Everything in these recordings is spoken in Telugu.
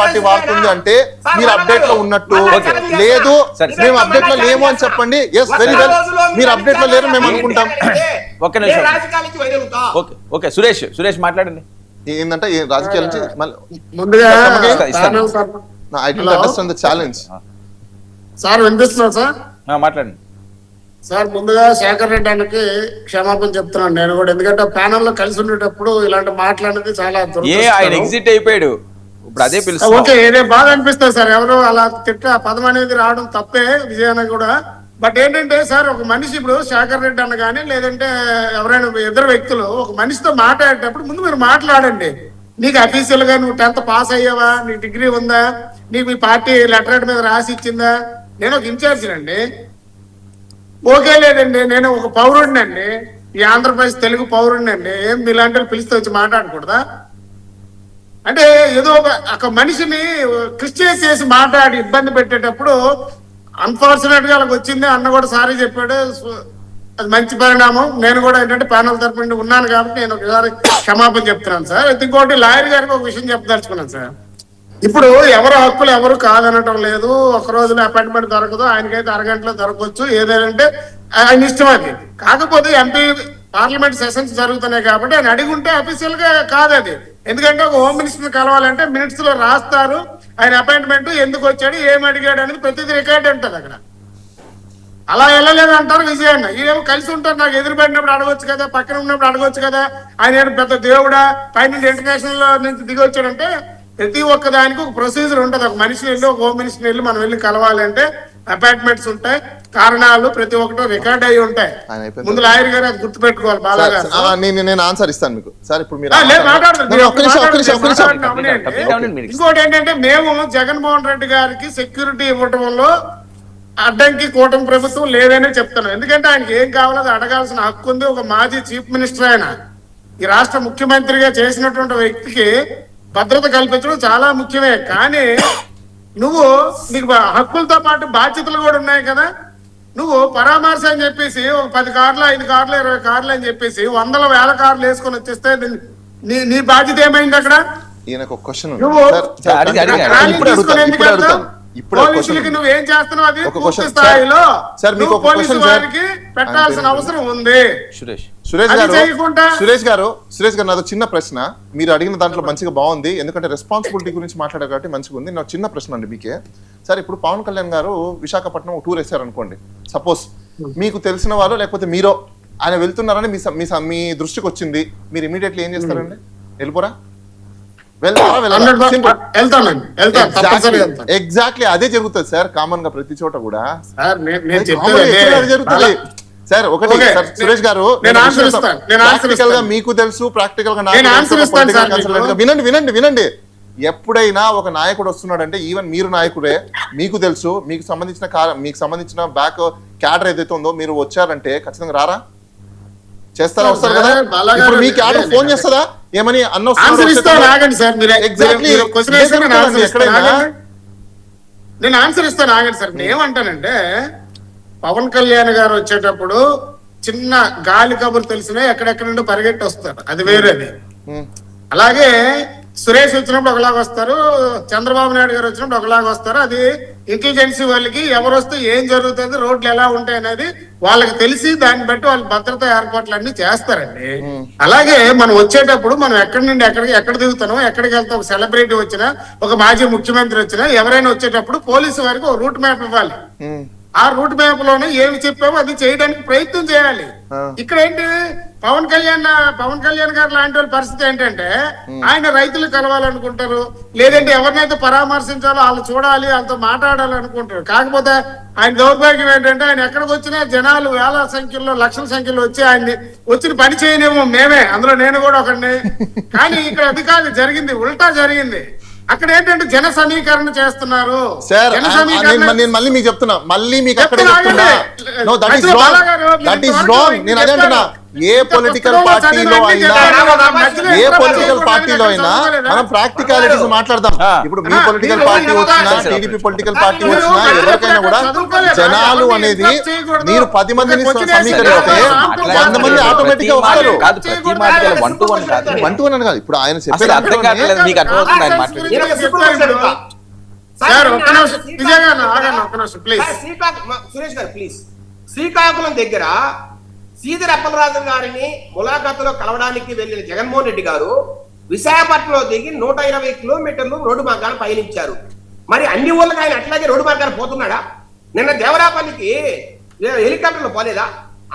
పార్టీ వాడుతుంది అంటే మీరు అప్డేట్ లో ఉన్నట్టు. లేదు మేము అప్డేట్ లో లేము అని చెప్పండి. ఎస్ వెరీ వెల్, మీరు అప్డేట్ లో లేరు మేము అనుకుంటాం. ఒక్క నిమిషం. ఓకే సురేష్ మాట్లాడండి. ఏంటంటే రాజకీయాల నుంచి ముందుగా I don't understand the challenge. Sir వినిపిస్తున్నా సార్? మాట్లాడండి సార్. ముందుగా శేఖర్ రెడ్డి అన్నకి క్షమాపణ చెప్తున్నాను నేను కూడా, ఎందుకంటే ప్యానల్ లో కలిసి ఉండేటప్పుడు ఇలాంటి మాట్లాడేది చాలా ఆయన ఎగ్జిట్ అయిపోయాడు, ఇప్పుడు అదే పిలుస్తా. ఓకే, ఏదే బాగా అనిపిస్తుంది సార్, ఎవరు అలా తిట్ట పదం అనేది రావడం తప్పే విజయాన్ని కూడా. బట్ ఏంటంటే సార్, ఒక మనిషి ఇప్పుడు శేఖర్ రెడ్డి అన్న కానీ లేదంటే ఎవరైనా ఇద్దరు వ్యక్తులు ఒక మనిషితో మాట్లాడేటప్పుడు ముందు మీరు మాట్లాడండి. నీకు అఫీషియల్ గా నువ్వు 10th పాస్ అయ్యావా, నీకు డిగ్రీ ఉందా, నీకు మీ పార్టీ లెటర్ మీద రాసి ఇచ్చిందా? నేను ఒక ఇన్ఛార్జ్ అండి. ఓకే లేదండి, నేను ఒక పౌరుడిని అండి, ఈ ఆంధ్రప్రదేశ్ తెలుగు పౌరుడిని అండి. ఏం మీలాంటి వాళ్ళు పిలిస్తే వచ్చి మాట్లాడకూడదా? అంటే ఏదో ఒక మనిషిని క్రిస్టియన్ చేసి మాట్లాడి ఇబ్బంది పెట్టేటప్పుడు అన్ఫార్చునేట్ గా వాళ్ళకి వచ్చింది. అన్న కూడా సారీ చెప్పాడు, అది మంచి పరిణామం. నేను కూడా ఏంటంటే ప్యానల్ తరపు నుండి ఉన్నాను కాబట్టి నేను ఒకసారి క్షమాపణ చెప్తున్నాను సార్. ఇంకోటి లాయర్ గారికి ఒక విషయం చెప్పదలుచుకున్నాను సార్. ఇప్పుడు ఎవరు హక్కులు ఎవరు కాదనటం లేదు. ఒక రోజులో అపాయింట్మెంట్ దొరకదు, ఆయనకైతే అరగంటలో దొరకవచ్చు, ఏదంటే ఆయన ఇష్టం అది. కాకపోతే ఎంపీ పార్లమెంట్ సెషన్స్ జరుగుతున్నాయి కాబట్టి ఆయన అడిగుంటే అఫీషియల్ గా కాదు అది. ఎందుకంటే ఒక హోమ్ మినిస్టర్ కలవాలంటే మినిట్స్ లో రాస్తారు ఆయన అపాయింట్మెంట్, ఎందుకు వచ్చాడు, ఏం అడిగాడు అనేది ప్రతిదీ రికార్డ్ ఉంటుంది అక్కడ. అలా వెళ్ళలేదు అంటారు విజయన్న. ఏమో కలిసి ఉంటారు, నాకు ఎదురుపడినప్పుడు అడగొచ్చు కదా, పక్కన ఉన్నప్పుడు అడగొచ్చు కదా, ఆయన పెద్ద దేవుడా పైన ఇంటర్నేషనల్ నుంచి దిగి వచ్చాడంటే ప్రతి ఒక్క దానికి ఒక ప్రొసీజర్ ఉంటుంది. ఒక మనిషిని వెళ్ళి ఒక హోమ్ మినిస్టర్ వెళ్ళి మనం వెళ్ళి కలవాలి అంటే అపాయింట్మెంట్స్ ఉంటాయి, కారణాలు ప్రతి ఒక్కటి రికార్డ్ అయ్యి ఉంటాయి. ముందు లాయర్ గారు అది గుర్తు పెట్టుకోవాలి. బాగా నేను ఆన్సర్ ఇస్తాను మీకు సార్. ఇప్పుడు ఇంకోటి ఏంటంటే మేము జగన్మోహన్ రెడ్డి గారికి సెక్యూరిటీ ఇవ్వటంలో అడ్డంకి కూటమి ప్రభుత్వం లేదనే చెప్తున్నాం. ఎందుకంటే ఆయనకి ఏం కావాలో అది అడగాల్సిన హక్కు ఉంది. ఒక మాజీ చీఫ్ మినిస్టర్ ఆయన ఈ రాష్ట్ర ముఖ్యమంత్రిగా చేసినటువంటి వ్యక్తికి భద్రత కల్పించడం చాలా ముఖ్యమే. కానీ నువ్వు నీకు హక్కులతో పాటు బాధ్యతలు కూడా ఉన్నాయి కదా. నువ్వు పరామర్శ అని చెప్పేసి ఒక 10 కార్లు 5 కార్లు 20 కార్లు అని చెప్పేసి 100,000 కార్లు వేసుకొని వచ్చేస్తే నీ బాధ్యత ఏమైంది అక్కడ? ఈయనకు ఒక క్వశ్చన్ పోలీసులకి నువ్వు ఏం చేస్తున్నావు అది పూర్తి స్థాయిలో పోలీసు వారికి పెట్టాల్సిన అవసరం ఉంది. సురేష్ గారు నాది చిన్న ప్రశ్న. మీరు అడిగిన దాంట్లో మంచిగా బాగుంది, ఎందుకంటే రెస్పాన్సిబిలిటీ గురించి మాట్లాడారు కాబట్టి మంచిగా ఉంది. నాకు చిన్న ప్రశ్న అండి మీకే. సార్ ఇప్పుడు పవన్ కళ్యాణ్ గారు విశాఖపట్నం ఒక టూర్ వేశారు అనుకోండి, సపోజ్ మీకు తెలిసిన వాళ్ళు లేకపోతే మీరు ఆయన వెళ్తున్నారని మీ దృష్టికి వచ్చింది, మీరు ఇమీడియట్లీ ఏం చేస్తారండి? వెళ్ళిపోరా? ఎగ్జాక్ట్లీ అదే జరుగుతుంది సార్ కామన్ గా ప్రతి చోట కూడా. జరుగుతుంది సార్. ఒకటి సురేష్ గారు, ప్రాక్టికల్ గా మీకు తెలుసు, ప్రాక్టికల్ గా వినండి. ఎప్పుడైనా ఒక నాయకుడు వస్తున్నాడంటే ఈవెన్ మీరు నాయకుడే, మీకు తెలుసు, మీకు సంబంధించిన బ్యాక్ క్యాడర్ ఏదైతే ఉందో మీరు వచ్చారంటే ఖచ్చితంగా రారా? చేస్తారా? వస్తారు కదా. ఇప్పుడు మీ క్యాడర్ ఫోన్ చేస్తారా ఏమని అన్న? నేను ఆన్సర్ ఇస్తాను, ఆగండి సార్. నేను ఏమంటానంటే పవన్ కళ్యాణ్ గారు వచ్చేటప్పుడు చిన్న గాలి కబురు తెలిసినా ఎక్కడెక్కడ నుండి పరిగెట్టి వస్తారు, అది వేరేది. అలాగే సురేష్ వచ్చినప్పుడు ఒకలాగా వస్తారు, చంద్రబాబు నాయుడు గారు వచ్చినప్పుడు ఒకలాగా వస్తారు. అది ఇంటెలిజెన్సీ వాళ్ళకి ఎవరు వస్తే ఏం జరుగుతుంది, రోడ్లు ఎలా ఉంటాయి అనేది వాళ్ళకి తెలిసి దాన్ని బట్టి వాళ్ళు భద్రతా ఏర్పాట్లు అన్ని చేస్తారండి. అలాగే మనం వచ్చేటప్పుడు మనం ఎక్కడి నుండి ఎక్కడ దిగుతామో, ఎక్కడికి వెళ్తాం, ఒక సెలబ్రిటీ వచ్చినా, ఒక మాజీ ముఖ్యమంత్రి వచ్చినా, ఎవరైనా వచ్చేటప్పుడు పోలీసు వారికి ఒక రూట్ మ్యాప్ ఇవ్వాలి. ఆ రూట్ మ్యాప్ లోనే ఏమి చెప్పామో అది చేయడానికి ప్రయత్నం చేయాలి. ఇక్కడ ఏంటి పవన్ కళ్యాణ్ గారు లాంటి వాళ్ళ పరిస్థితి ఏంటంటే ఆయన రైతులు కలవాలనుకుంటారు, లేదంటే ఎవరినైతే పరామర్శించాలో వాళ్ళు చూడాలి, వాళ్ళతో మాట్లాడాలనుకుంటారు. కాకపోతే ఆయన దౌర్భాగ్యం ఏంటంటే ఆయన ఎక్కడికి వచ్చినా జనాలు వేల సంఖ్యలో లక్షల సంఖ్యలో వచ్చి ఆయన్ని వచ్చిన పని చేయనేమో మేమే, అందులో నేను కూడా ఒకడిని. కానీ ఇక్కడ అది కాదు జరిగింది, ఉల్టా జరిగింది. అక్కడ ఏంటంటే జన సమీకరణ చేస్తున్నారు. మళ్ళీ మీకు చెప్తున్నా, మళ్ళీ మీకు అక్కడ చెప్తున్నా, నేను అదే అంటున్నా. ఏ పొలిటికల్ పార్టీలో అయినా మనం ప్రాక్టికాలిటీస్ మాట్లాడదాం. ఇప్పుడు మీ పొలిటికల్ పార్టీ వచ్చినా, టీడీపీ పొలిటికల్ పార్టీ వచ్చినా, ఎవరికైనా కూడా జనాలు అనేది మీరు 10 మందిని సమీకరిస్తే 100 మంది ఆటోమేటిక్ గా వస్తారు. కాదు, ప్రతి మాట 1-to-1 కాదు. 1-to-1 అని కాదు. ఇప్పుడు ఆయన అసలు చెప్పేది అర్థం కావట్లేదు, మీకు అర్థమవుతుంది ఆయన మాట్లాడేది. సార్ ఒక్క నిమిషం విజయ్ గారు ఆగండి, ఒక్క నిమిషం ప్లీజ్. సురేష్ గారు ప్లీజ్. శ్రీకాకుళం దగ్గర సీదిరి అప్పలరాజు గారిని ములాఖాతులో కలవడానికి వెళ్ళిన జగన్మోహన్ రెడ్డి గారు విశాఖపట్నంలో దిగి 120 కిలోమీటర్లు రోడ్డు మార్గాన్ని పయనించారు. మరి అన్ని ఊళ్ళకి ఆయన అట్లాగే రోడ్డు మార్గాన్ని పోతున్నాడా? నిన్న దేవరాపల్లికి హెలికాప్టర్లు పోలేదా?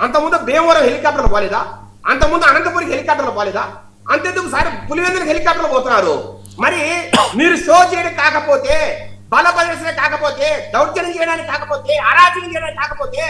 అంతకుముందు భీమవరం హెలికాప్టర్లు పోలేదా? అంతకుముందు అనంతపురికి హెలికాప్టర్లు పోలేదా? అంతెందుకు సార్ పులివెందులకు హెలికాప్టర్లు పోతున్నారు? మరి మీరు షో చేయడం కాకపోతే, బల ప్రదర్శన కాకపోతే, దౌర్జన్యం చేయడానికి కాకపోతే, అరాచకం చేయడానికి కాకపోతే